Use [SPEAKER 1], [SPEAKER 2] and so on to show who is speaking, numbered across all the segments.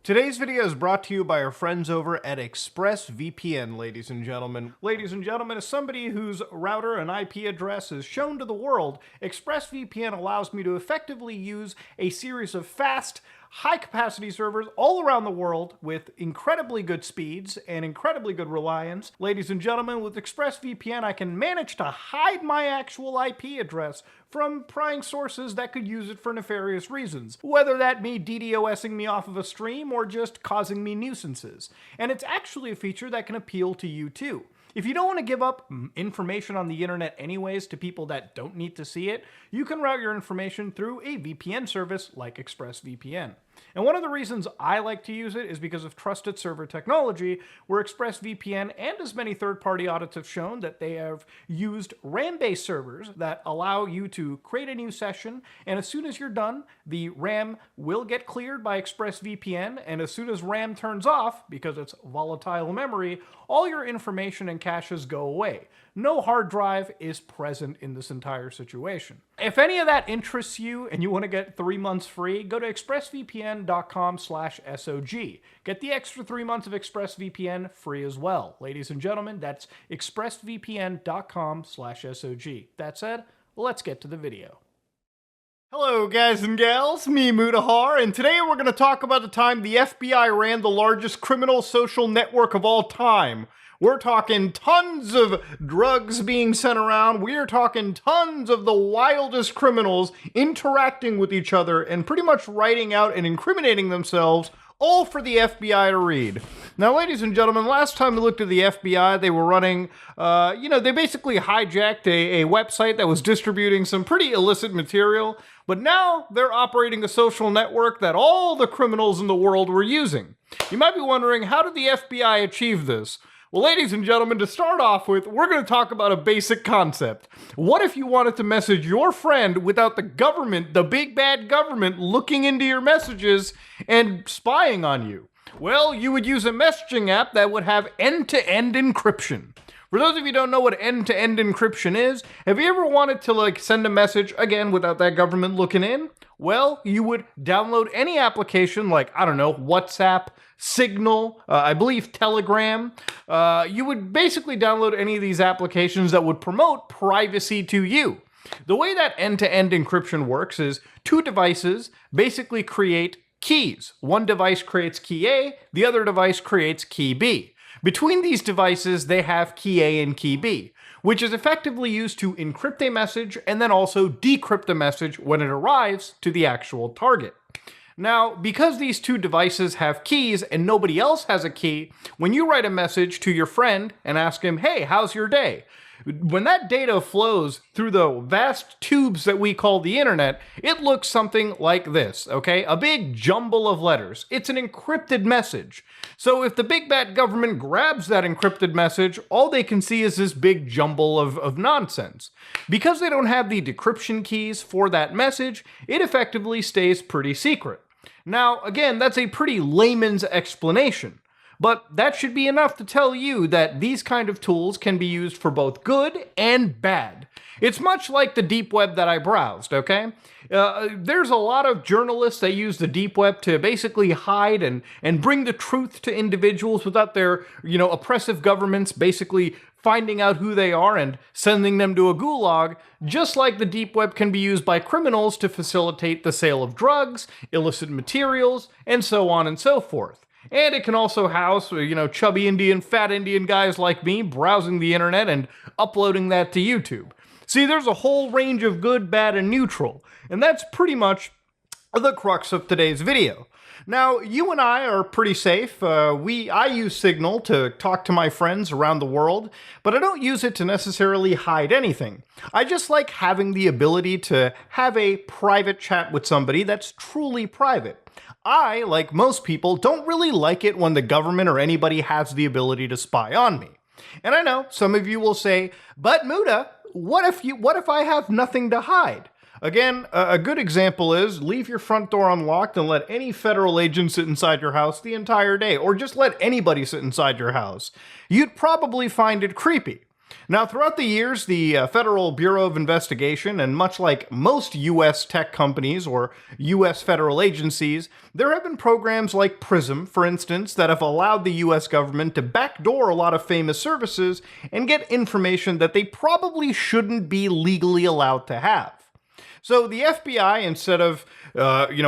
[SPEAKER 1] Today's video is brought to you by our friends over at ExpressVPN, ladies and gentlemen. Ladies and gentlemen, as somebody whose router and IP address is shown to the world, ExpressVPN allows me to effectively use a series of fast, high-capacity servers all around the world with incredibly good speeds and incredibly good reliance. Ladies and gentlemen, with ExpressVPN, I can manage to hide my actual IP address from prying sources that could use it for nefarious reasons, whether that be DDoSing me off of a stream or just causing me nuisances. And it's actually a feature that can appeal to you too. If you don't want to give up information on the internet anyways to people that don't need to see it, you can route your information through a VPN service like ExpressVPN. And one of the reasons I like to use it is because of trusted server technology, where ExpressVPN and as many third-party audits have shown that they have used RAM-based servers that allow you to create a new session, and as soon as you're done, the RAM will get cleared by ExpressVPN, and as soon as RAM turns off, because it's volatile memory, all your information and caches go away. No hard drive is present in this entire situation. If any of that interests you and you want to get 3 months free, go to expressvpn.com/SOG. Get the extra 3 months of ExpressVPN free as well. Ladies and gentlemen, that's expressvpn.com/SOG. That said, let's get to the video. Hello guys and gals, me Mutahar, and today we're going to talk about the time the FBI ran the largest criminal social network of all time. We're talking tons of drugs being sent around. We're talking tons of the wildest criminals interacting with each other and pretty much writing out and incriminating themselves, all for the FBI to read. Now, ladies and gentlemen, last time we looked at the FBI, they were running, they basically hijacked a website that was distributing some pretty illicit material, but now they're operating a social network that all the criminals in the world were using. You might be wondering, how did the FBI achieve this? Well, ladies and gentlemen, to start off with, we're going to talk about a basic concept. What if you wanted to message your friend without the government, the big bad government, looking into your messages and spying on you? Well, you would use a messaging app that would have end-to-end encryption. For those of you who don't know what end-to-end encryption is, have you ever wanted to send a message, again, without that government looking in? Well, you would download any application like, I don't know, WhatsApp, Signal, I believe Telegram. You would basically download any of these applications that would promote privacy to you. The way that end-to-end encryption works is two devices basically create keys. One device creates key A, the other device creates key B. Between these devices, they have key A and key B, which is effectively used to encrypt a message and then also decrypt a message when it arrives to the actual target. Now, because these two devices have keys and nobody else has a key, when you write a message to your friend and ask him, hey, how's your day? When that data flows through the vast tubes that we call the internet, it looks something like this, okay? A big jumble of letters. It's an encrypted message. So if the big bad government grabs that encrypted message, all they can see is this big jumble of nonsense. Because they don't have the decryption keys for that message, it effectively stays pretty secret. Now, again, that's a pretty layman's explanation. But that should be enough to tell you that these kind of tools can be used for both good and bad. It's much like the deep web that I browsed, okay? There's a lot of journalists that use the deep web to basically hide and bring the truth to individuals without their, oppressive governments basically finding out who they are and sending them to a gulag, just like the deep web can be used by criminals to facilitate the sale of drugs, illicit materials, and so on and so forth. And it can also house, chubby Indian, fat Indian guys like me browsing the internet and uploading that to YouTube. See, there's a whole range of good, bad, and neutral, and that's pretty much the crux of today's video. Now, you and I are pretty safe. I use Signal to talk to my friends around the world, but I don't use it to necessarily hide anything. I just like having the ability to have a private chat with somebody that's truly private. I, like most people, don't really like it when the government or anybody has the ability to spy on me. And I know some of you will say, but Muta, what if I have nothing to hide? Again, a good example is leave your front door unlocked and let any federal agent sit inside your house the entire day, or just let anybody sit inside your house. You'd probably find it creepy. Now, throughout the years, the Federal Bureau of Investigation, and much like most U.S. tech companies or U.S. federal agencies, there have been programs like PRISM, for instance, that have allowed the U.S. government to backdoor a lot of famous services and get information that they probably shouldn't be legally allowed to have. So the FBI, instead of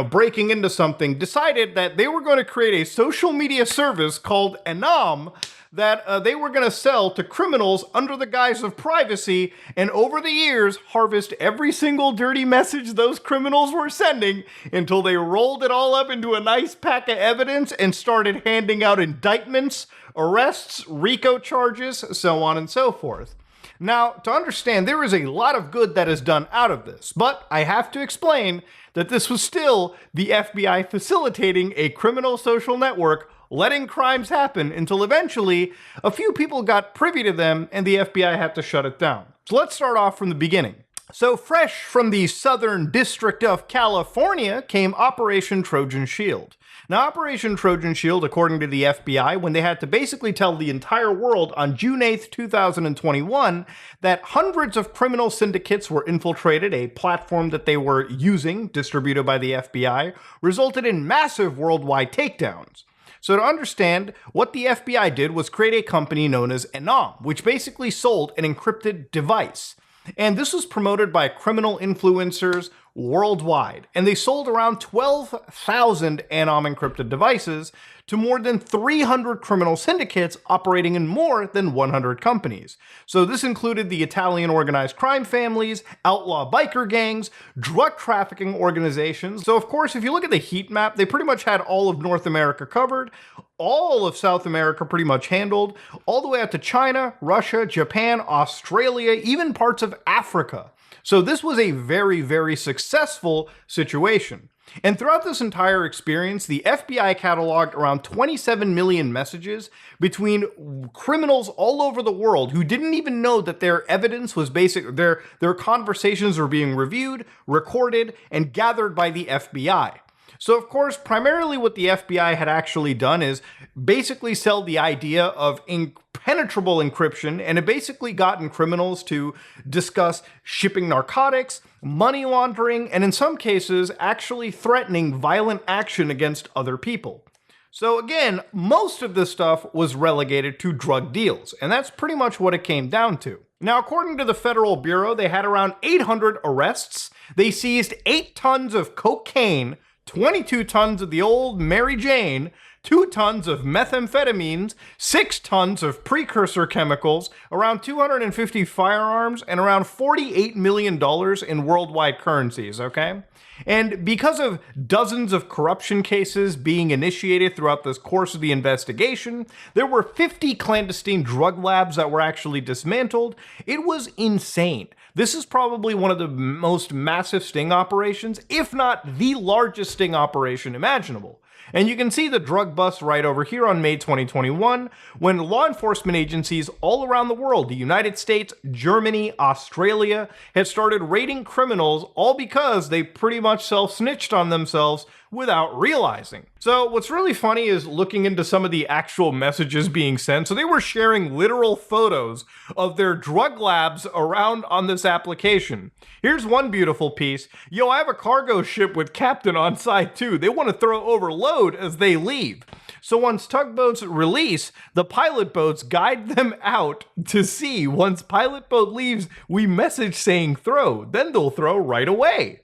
[SPEAKER 1] breaking into something, decided that they were going to create a social media service called Enam that they were going to sell to criminals under the guise of privacy, and over the years harvest every single dirty message those criminals were sending until they rolled it all up into a nice pack of evidence and started handing out indictments, arrests, RICO charges, so on and so forth. Now, to understand, there is a lot of good that is done out of this, but I have to explain that this was still the FBI facilitating a criminal social network, letting crimes happen until eventually a few people got privy to them and the FBI had to shut it down. So let's start off from the beginning. So fresh from the Southern District of California came Operation Trojan Shield. Now, Operation Trojan Shield, according to the FBI, when they had to basically tell the entire world on June 8th, 2021, that hundreds of criminal syndicates were infiltrated, a platform that they were using, distributed by the FBI, resulted in massive worldwide takedowns. So to understand, what the FBI did was create a company known as Enam, which basically sold an encrypted device. And this was promoted by criminal influencers worldwide. And they sold around 12,000 Enam encrypted devices to more than 300 criminal syndicates operating in more than 100 companies. So this included the Italian organized crime families, outlaw biker gangs, drug trafficking organizations. So of course, if you look at the heat map, they pretty much had all of North America covered, all of South America pretty much handled, all the way out to China, Russia, Japan, Australia, even parts of Africa. So this was a very, very successful situation. And throughout this entire experience, the FBI cataloged around 27 million messages between criminals all over the world who didn't even know that their evidence was their conversations were being reviewed, recorded, and gathered by the FBI. So of course, primarily what the FBI had actually done is basically sell the idea of impenetrable encryption, and it basically gotten criminals to discuss shipping narcotics, money laundering, and in some cases, actually threatening violent action against other people. So again, most of this stuff was relegated to drug deals, and that's pretty much what it came down to. Now, according to the Federal Bureau, they had around 800 arrests. They seized 8 tons of cocaine, 22 tons of the old Mary Jane, 2 tons of methamphetamines, 6 tons of precursor chemicals, around 250 firearms, and around $48 million in worldwide currencies, okay? And because of dozens of corruption cases being initiated throughout the course of the investigation, there were 50 clandestine drug labs that were actually dismantled. It was insane. This is probably one of the most massive sting operations, if not the largest sting operation imaginable. And you can see the drug bust right over here on May 2021, when law enforcement agencies all around the world, the United States, Germany, Australia, had started raiding criminals, all because they pretty much self-snitched on themselves without realizing. So what's really funny is looking into some of the actual messages being sent. So they were sharing literal photos of their drug labs around on this application. Here's one beautiful piece. Yo, I have a cargo ship with captain on side too. They want to throw overload as they leave. So once tugboats release, the pilot boats guide them out to sea. Once pilot boat leaves, we message saying throw, then they'll throw right away.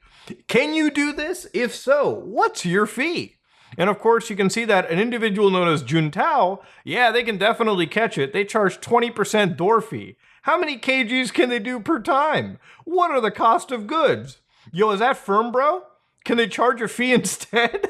[SPEAKER 1] Can you do this? If so, what's your fee? And of course, you can see that an individual known as Juntao, yeah, they can definitely catch it. They charge 20% door fee. How many kgs can they do per time? What are the cost of goods? Yo, is that firm, bro? Can they charge a fee instead?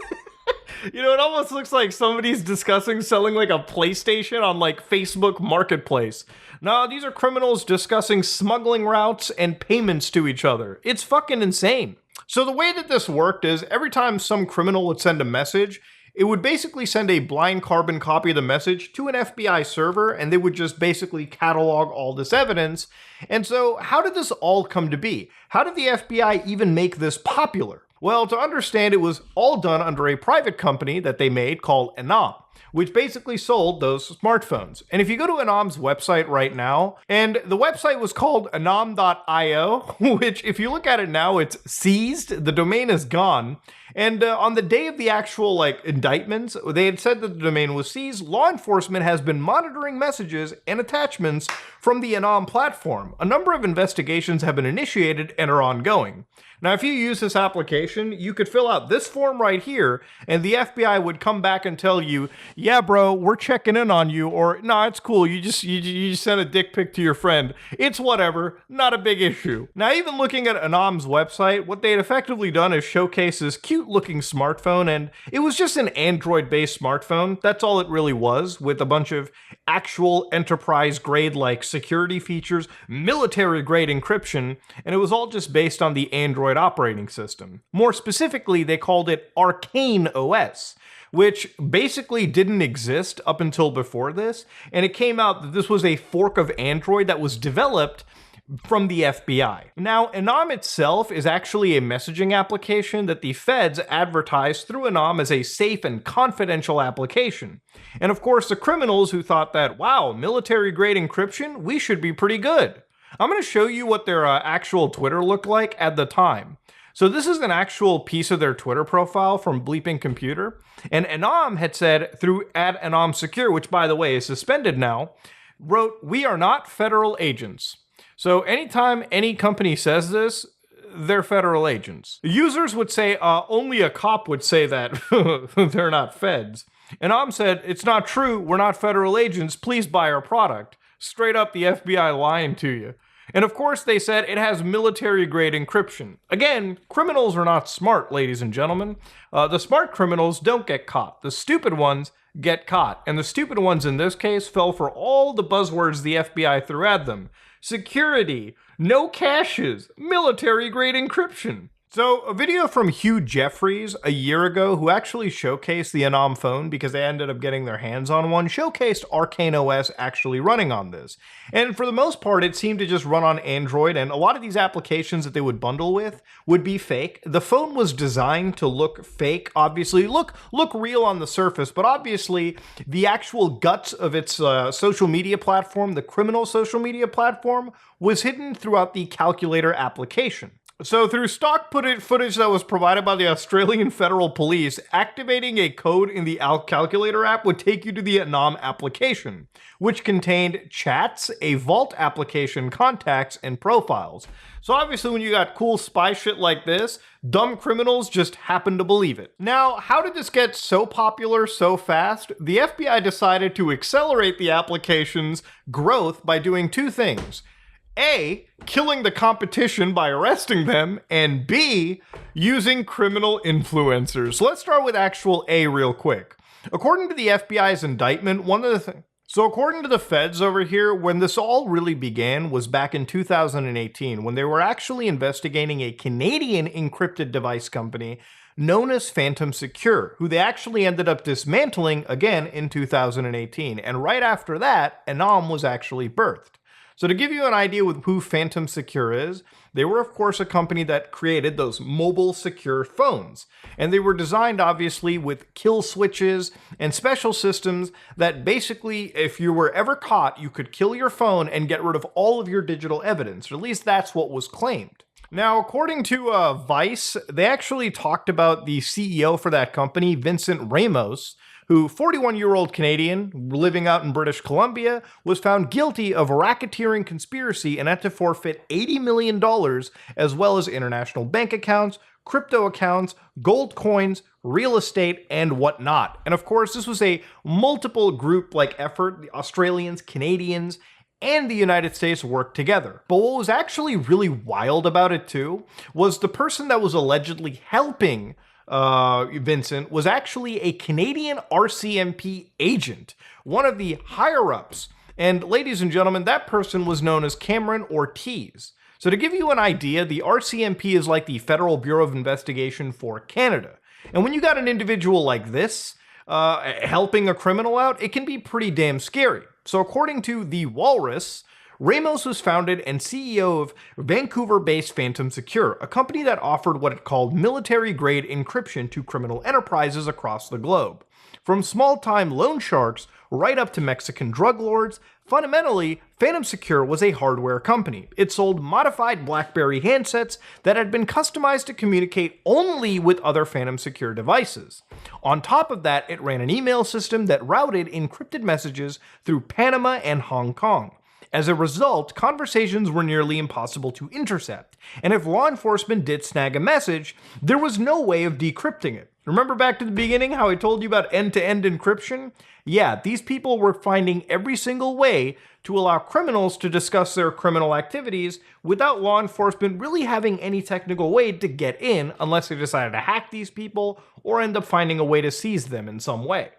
[SPEAKER 1] You know, it almost looks like somebody's discussing selling like a PlayStation on like Facebook Marketplace. No, these are criminals discussing smuggling routes and payments to each other. It's fucking insane. So the way that this worked is every time some criminal would send a message, it would basically send a blind carbon copy of the message to an FBI server, and they would just basically catalog all this evidence. And so how did this all come to be? How did the FBI even make this popular? Well, to understand, it was all done under a private company that they made called Enam. which basically sold those smartphones. And if you go to Enam's website right now, and the website was called enam.io, which if you look at it now, it's seized, the domain is gone. And on the day of the actual indictments, they had said that the domain was seized. Law enforcement has been monitoring messages and attachments from the Enam platform. A number of investigations have been initiated and are ongoing. Now, if you use this application, you could fill out this form right here, and the FBI would come back and tell you, yeah, bro, we're checking in on you, or, nah, it's cool, you just sent a dick pic to your friend. It's whatever, not a big issue. Now, even looking at Enam's website, what they had effectively done is showcase this cute-looking smartphone, and it was just an Android-based smartphone. That's all it really was, with a bunch of actual enterprise-grade, security features, military-grade encryption, and it was all just based on the Android operating system. More specifically, they called it Arcane OS, which basically didn't exist up until before this, and it came out that this was a fork of Android that was developed from the FBI. Now, Enam itself is actually a messaging application that the feds advertise through Enam as a safe and confidential application. And of course, the criminals who thought that, wow, military-grade encryption, we should be pretty good. I'm going to show you what their actual Twitter looked like at the time. So this is an actual piece of their Twitter profile from Bleeping Computer. And Enam had said through @EnamSecure, which by the way is suspended now, wrote, "We are not federal agents." So anytime any company says this, they're federal agents. Users would say, only a cop would say that they're not feds. Enam said, it's not true, we're not federal agents, please buy our product. Straight up the FBI lying to you. And of course they said it has military-grade encryption. Again, criminals are not smart, ladies and gentlemen. The smart criminals don't get caught. The stupid ones get caught. And the stupid ones in this case fell for all the buzzwords the FBI threw at them. Security, no caches, military-grade encryption. So, a video from Hugh Jeffries a year ago, who actually showcased the Enam phone because they ended up getting their hands on one, showcased Arcane OS actually running on this. And for the most part, it seemed to just run on Android, and a lot of these applications that they would bundle with would be fake. The phone was designed to look fake, obviously, look real on the surface, but obviously the actual guts of its social media platform, the criminal social media platform, was hidden throughout the calculator application. So through stock footage that was provided by the Australian Federal Police, activating a code in the calculator app would take you to the Enam application, which contained chats, a vault application, contacts, and profiles. So obviously when you got cool spy shit like this, dumb criminals just happen to believe it. Now, how did this get so popular so fast? The FBI decided to accelerate the application's growth by doing two things. A, killing the competition by arresting them, and B, using criminal influencers. So let's start with actual A real quick. According to the FBI's indictment, according to the feds over here, when this all really began was back in 2018, when they were actually investigating a Canadian encrypted device company known as Phantom Secure, who they actually ended up dismantling again in 2018. And right after that, Enam was actually birthed. So to give you an idea with who Phantom Secure is, they were of course a company that created those mobile secure phones. And they were designed obviously with kill switches and special systems that basically, if you were ever caught, you could kill your phone and get rid of all of your digital evidence, or at least that's what was claimed. Now, according to Vice, they actually talked about the CEO for that company, Vincent Ramos, who, 41-year-old Canadian, living out in British Columbia, was found guilty of racketeering conspiracy and had to forfeit $80 million, as well as international bank accounts, crypto accounts, gold coins, real estate, and whatnot. And of course, this was a multiple group effort. The Australians, Canadians, and the United States worked together. But what was actually really wild about it too was the person that was allegedly helping Vincent was actually a Canadian RCMP agent, one of the higher-ups. And ladies and gentlemen, that person was known as Cameron Ortiz. So to give you an idea, the RCMP is like the Federal Bureau of Investigation for Canada. And when you got an individual like this helping a criminal out, it can be pretty damn scary. So according to The Walrus, Ramos was founded and CEO of Vancouver-based Phantom Secure, a company that offered what it called military-grade encryption to criminal enterprises across the globe. From small-time loan sharks right up to Mexican drug lords, fundamentally, Phantom Secure was a hardware company. It sold modified BlackBerry handsets that had been customized to communicate only with other Phantom Secure devices. On top of that, it ran an email system that routed encrypted messages through Panama and Hong Kong. As a result, conversations were nearly impossible to intercept, and if law enforcement did snag a message, there was no way of decrypting it. Remember back to the beginning how I told you about end-to-end encryption? Yeah, these people were finding every single way to allow criminals to discuss their criminal activities without law enforcement really having any technical way to get in unless they decided to hack these people or end up finding a way to seize them in some way.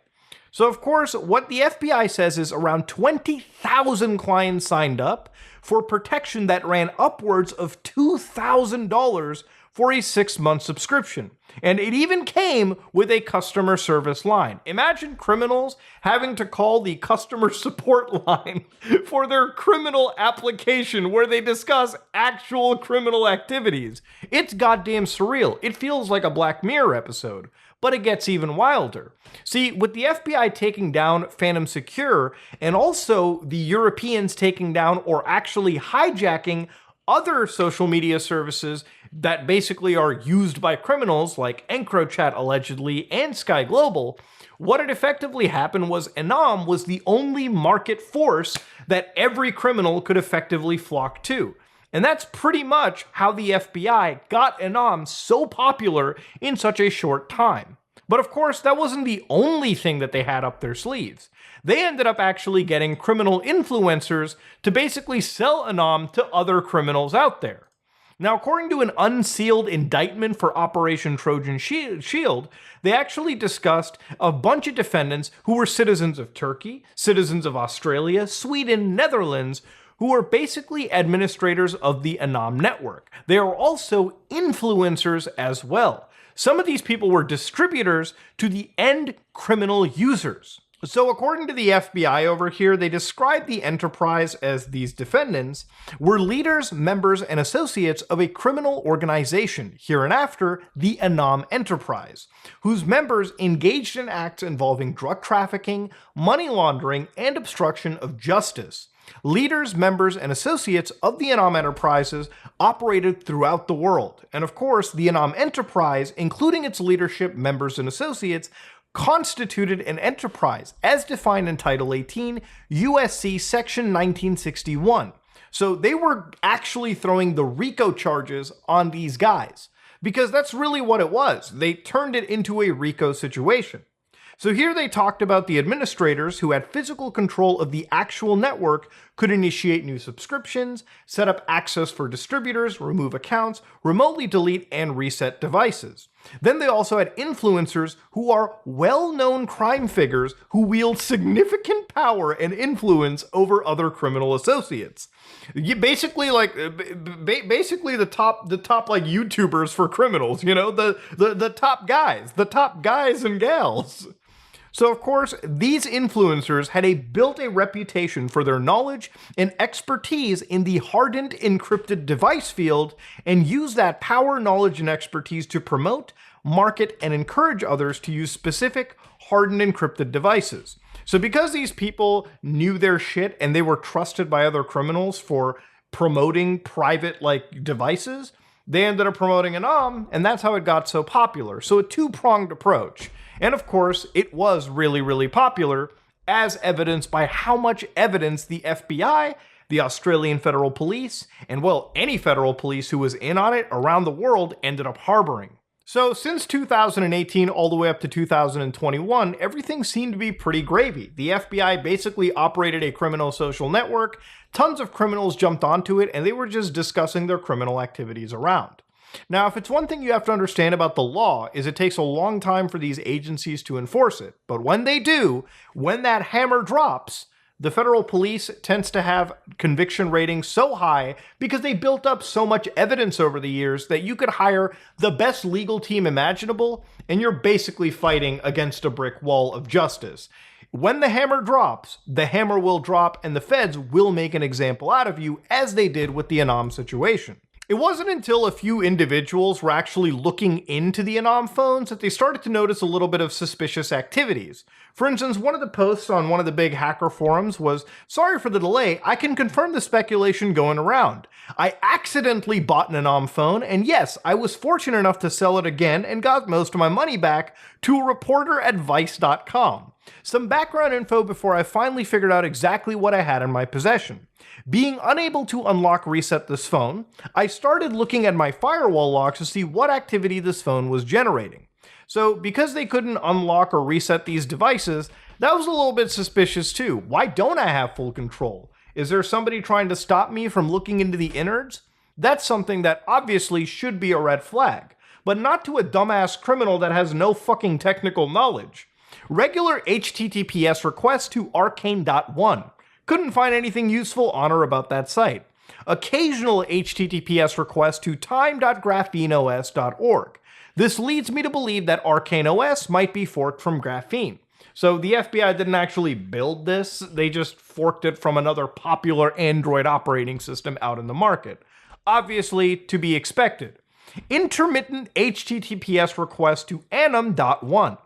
[SPEAKER 1] So of course, what the FBI says is around 20,000 clients signed up for protection that ran upwards of $2,000 for a 6-month subscription. And it even came with a customer service line. Imagine criminals having to call the customer support line for their criminal application where they discuss actual criminal activities. It's goddamn surreal. It feels like a Black Mirror episode. But it gets even wilder. See, with the FBI taking down Phantom Secure, and also the Europeans taking down or actually hijacking other social media services that basically are used by criminals like EncroChat allegedly and Sky Global, what had effectively happened was Enam was the only market force that every criminal could effectively flock to. And that's pretty much how the FBI got Enam so popular in such a short time. But of course, that wasn't the only thing that they had up their sleeves. They ended up actually getting criminal influencers to basically sell Enam to other criminals out there. Now, according to an unsealed indictment for Operation Trojan Shield, they actually discussed a bunch of defendants who were citizens of Turkey, citizens of Australia, Sweden, Netherlands, who are basically administrators of the Enam network. They are also influencers as well. Some of these people were distributors to the end criminal users. So according to the FBI over here, they describe the enterprise as these defendants were leaders, members, and associates of a criminal organization, hereinafter the Enam Enterprise, whose members engaged in acts involving drug trafficking, money laundering, and obstruction of justice. Leaders, members, and associates of the Enam Enterprises operated throughout the world. And of course, the Enam Enterprise, including its leadership, members, and associates, constituted an enterprise as defined in Title 18, USC Section 1961. So they were actually throwing the RICO charges on these guys, because that's really what it was. They turned it into a RICO situation. So here they talked about the administrators who had physical control of the actual network could initiate new subscriptions, set up access for distributors, remove accounts, remotely delete and reset devices. Then they also had influencers who are well-known crime figures who wield significant power and influence over other criminal associates. Basically, basically the top like YouTubers for criminals, you know, the top guys and gals. So of course, these influencers had built a reputation for their knowledge and expertise in the hardened encrypted device field and used that power, knowledge, and expertise to promote, market, and encourage others to use specific hardened encrypted devices. So because these people knew their shit and they were trusted by other criminals for promoting private devices, they ended up promoting Enam, and that's how it got so popular. So a two-pronged approach. And of course, it was really, really popular, as evidenced by how much evidence the FBI, the Australian Federal Police, and well, any federal police who was in on it around the world ended up harboring. So since 2018 all the way up to 2021, everything seemed to be pretty gravy. The FBI basically operated a criminal social network, tons of criminals jumped onto it, and they were just discussing their criminal activities around. Now, if it's one thing you have to understand about the law is it takes a long time for these agencies to enforce it. But when they do, when that hammer drops, the federal police tends to have conviction ratings so high because they built up so much evidence over the years that you could hire the best legal team imaginable and you're basically fighting against a brick wall of justice. When the hammer drops, the hammer will drop and the feds will make an example out of you, as they did with the Enam situation. It wasn't until a few individuals were actually looking into the Anom phones that they started to notice a little bit of suspicious activities. For instance, one of the posts on one of the big hacker forums was, "Sorry for the delay, I can confirm the speculation going around. I accidentally bought an Anom phone, and yes, I was fortunate enough to sell it again and got most of my money back to a reporter at Vice.com. Some background info before I finally figured out exactly what I had in my possession. Being unable to unlock reset this phone, I started looking at my firewall logs to see what activity this phone was generating. So because they couldn't unlock or reset these devices, that was a little bit suspicious too. Why don't I have full control? Is there somebody trying to stop me from looking into the innards? That's something that obviously should be a red flag, but not to a dumbass criminal that has no fucking technical knowledge. Regular HTTPS requests to Arcane.1. Couldn't find anything useful on or about that site. Occasional HTTPS requests to time.grapheneos.org. This leads me to believe that ArcaneOS might be forked from Graphene. So the FBI didn't actually build this, they just forked it from another popular Android operating system out in the market. Obviously, to be expected. Intermittent HTTPS requests to Anom.1.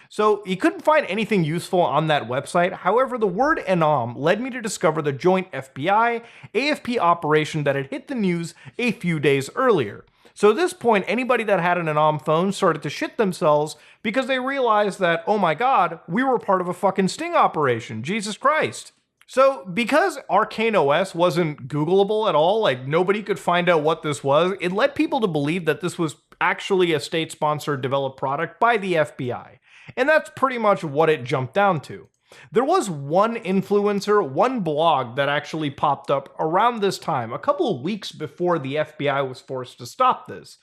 [SPEAKER 1] So he couldn't find anything useful on that website. However, the word Anom led me to discover the joint FBI AFP operation that had hit the news a few days earlier. So at this point, anybody that had an Anom phone started to shit themselves because they realized that, oh my god, we were part of a fucking sting operation, Jesus Christ. So because ArcaneOS wasn't Googleable at all, like nobody could find out what this was, it led people to believe that this was actually a state-sponsored developed product by the FBI. And that's pretty much what it jumped down to. There was one influencer, one blog that actually popped up around this time, a couple of weeks before the FBI was forced to stop this,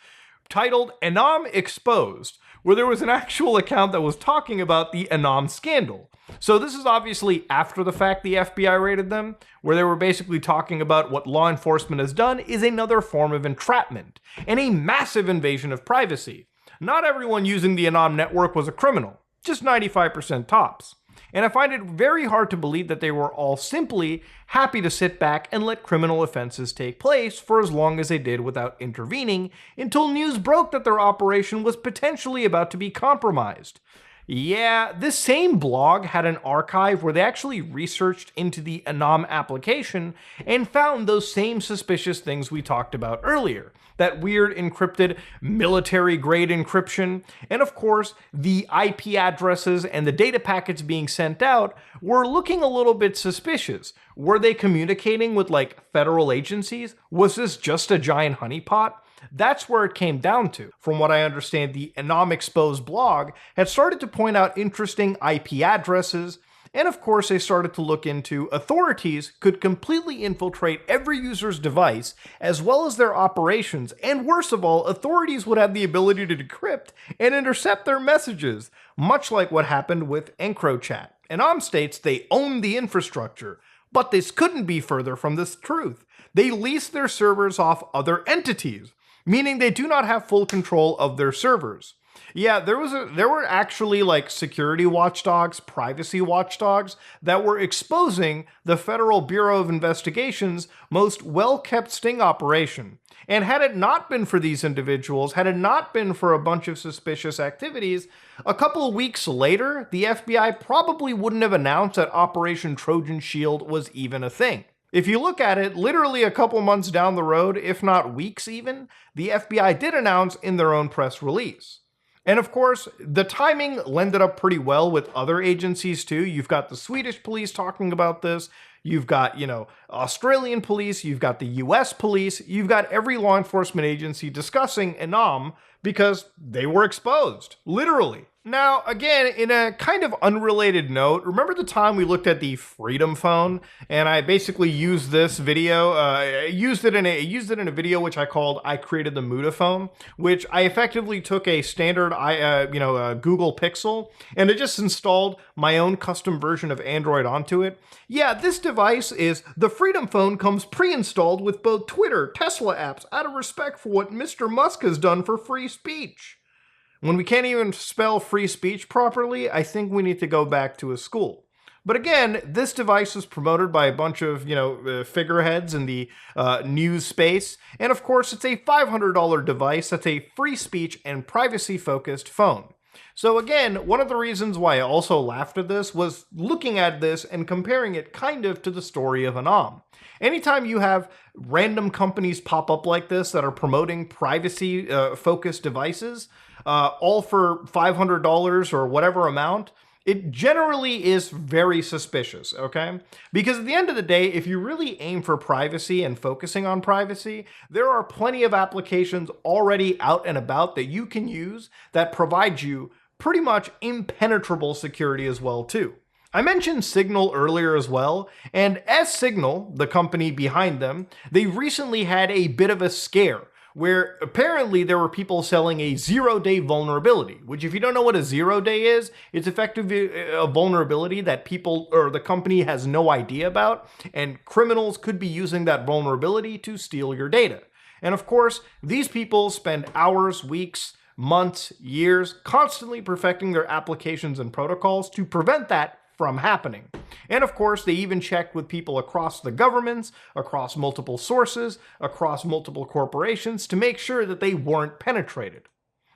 [SPEAKER 1] titled Anom Exposed, where there was an actual account that was talking about the Anom scandal. So this is obviously after the fact the FBI raided them, where they were basically talking about what law enforcement has done is another form of entrapment and a massive invasion of privacy. Not everyone using the Anom network was a criminal, just 95% tops. And I find it very hard to believe that they were all simply happy to sit back and let criminal offenses take place for as long as they did without intervening until news broke that their operation was potentially about to be compromised. Yeah, this same blog had an archive where they actually researched into the Anom application and found those same suspicious things we talked about earlier. That weird encrypted military-grade encryption, and of course, the IP addresses and the data packets being sent out were looking a little bit suspicious. Were they communicating with, like, federal agencies? Was this just a giant honeypot? That's where it came down to. From what I understand, the Anom Exposed blog had started to point out interesting IP addresses, and of course they started to look into authorities could completely infiltrate every user's device as well as their operations, and worst of all, authorities would have the ability to decrypt and intercept their messages, much like what happened with EncroChat. Anom states they own the infrastructure, but this couldn't be further from this truth. They lease their servers off other entities, meaning they do not have full control of their servers. Yeah, there were actually like security watchdogs, privacy watchdogs that were exposing the Federal Bureau of Investigation's most well-kept sting operation. And had it not been for these individuals, had it not been for a bunch of suspicious activities, a couple of weeks later, the FBI probably wouldn't have announced that Operation Trojan Shield was even a thing. If you look at it, literally a couple months down the road, if not weeks even, the FBI did announce in their own press release. And of course, the timing lended up pretty well with other agencies too. You've got the Swedish police talking about this. You've got, Australian police. You've got the US police. You've got every law enforcement agency discussing Anom because they were exposed, literally. Now, again, in a kind of unrelated note, remember the time we looked at the Freedom phone, and I basically used this video, used it in a video which I called "I Created the Mudaphone," which I effectively took a standard, Google Pixel, and I just installed my own custom version of Android onto it. Yeah, this device is the Freedom phone comes pre-installed with both Twitter, Tesla apps, out of respect for what Mr. Musk has done for free speech. When we can't even spell free speech properly, I think we need to go back to a school. But again, this device is promoted by a bunch of, figureheads in the news space. And of course, it's a $500 device that's a free speech and privacy focused phone. So again, one of the reasons why I also laughed at this was looking at this and comparing it kind of to the story of Anam. Anytime you have random companies pop up like this that are promoting privacy focused devices, all for $500 or whatever amount, it generally is very suspicious, okay? Because at the end of the day, if you really aim for privacy and focusing on privacy, there are plenty of applications already out and about that you can use that provide you pretty much impenetrable security as well too. I mentioned Signal earlier as well, and as Signal, the company behind them, they recently had a bit of a scare where apparently there were people selling a 0-day vulnerability, which if you don't know what a 0-day is, it's effectively a vulnerability that people or the company has no idea about, and criminals could be using that vulnerability to steal your data. And of course, these people spend hours, weeks, months, years constantly perfecting their applications and protocols to prevent that from happening. And of course, they even checked with people across the governments, across multiple sources, across multiple corporations to make sure that they weren't penetrated.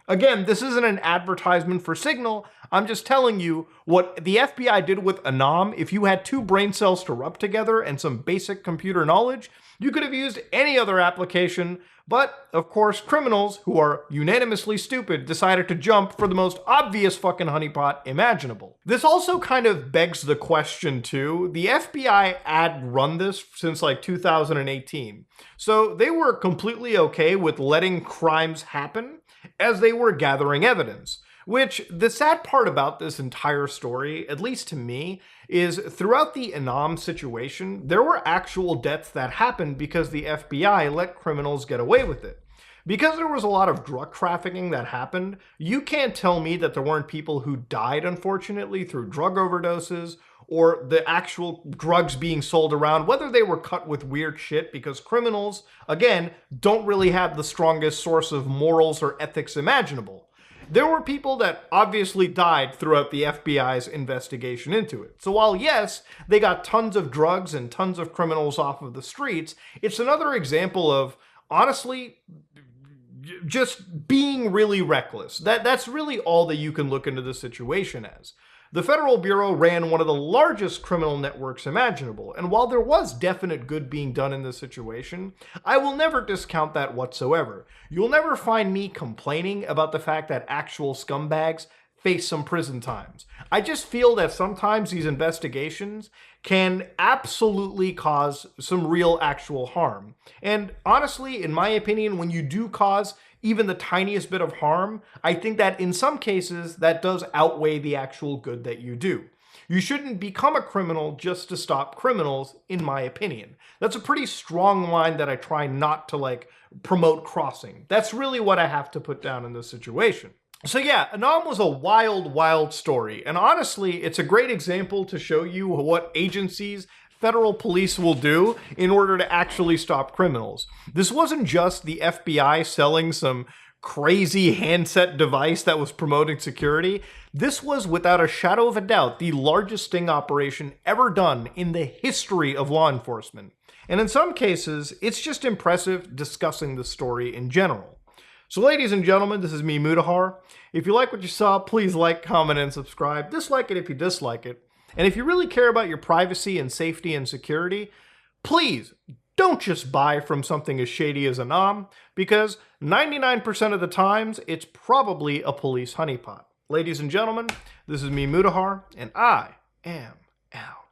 [SPEAKER 1] Again, this isn't an advertisement for Signal. I'm just telling you what the FBI did with Anam. If you had two brain cells to rub together and some basic computer knowledge, you could have used any other application. But, of course, criminals, who are unanimously stupid, decided to jump for the most obvious fucking honeypot imaginable. This also kind of begs the question, too. The FBI had run this since like 2018. So they were completely okay with letting crimes happen as they were gathering evidence. Which, the sad part about this entire story, at least to me, is throughout the Anam situation, there were actual deaths that happened because the FBI let criminals get away with it. Because there was a lot of drug trafficking that happened, you can't tell me that there weren't people who died, unfortunately, through drug overdoses, or the actual drugs being sold around, whether they were cut with weird shit, because criminals, again, don't really have the strongest source of morals or ethics imaginable. There were people that obviously died throughout the FBI's investigation into it. So while yes, they got tons of drugs and tons of criminals off of the streets, it's another example of, honestly, just being really reckless. That's really all that you can look into the situation as. The Federal Bureau ran one of the largest criminal networks imaginable, and while there was definite good being done in this situation, I will never discount that whatsoever. You'll never find me complaining about the fact that actual scumbags face some prison times. I just feel that sometimes these investigations can absolutely cause some real actual harm. And honestly, in my opinion, when you do cause even the tiniest bit of harm, I think that in some cases that does outweigh the actual good that you do. You shouldn't become a criminal just to stop criminals, in my opinion. That's a pretty strong line that I try not to promote crossing. That's really what I have to put down in this situation. So yeah, Anam was a wild, wild story. And honestly, it's a great example to show you what agencies, federal police will do in order to actually stop criminals. This wasn't just the FBI selling some crazy handset device that was promoting security. This was, without a shadow of a doubt, the largest sting operation ever done in the history of law enforcement. And in some cases, it's just impressive discussing the story in general. So ladies and gentlemen, this is me, Mutahar. If you like what you saw, please like, comment, and subscribe. Dislike it if you dislike it. And if you really care about your privacy and safety and security, please don't just buy from something as shady as Anam, because 99% of the times, it's probably a police honeypot. Ladies and gentlemen, this is me, Mutahar, and I am out.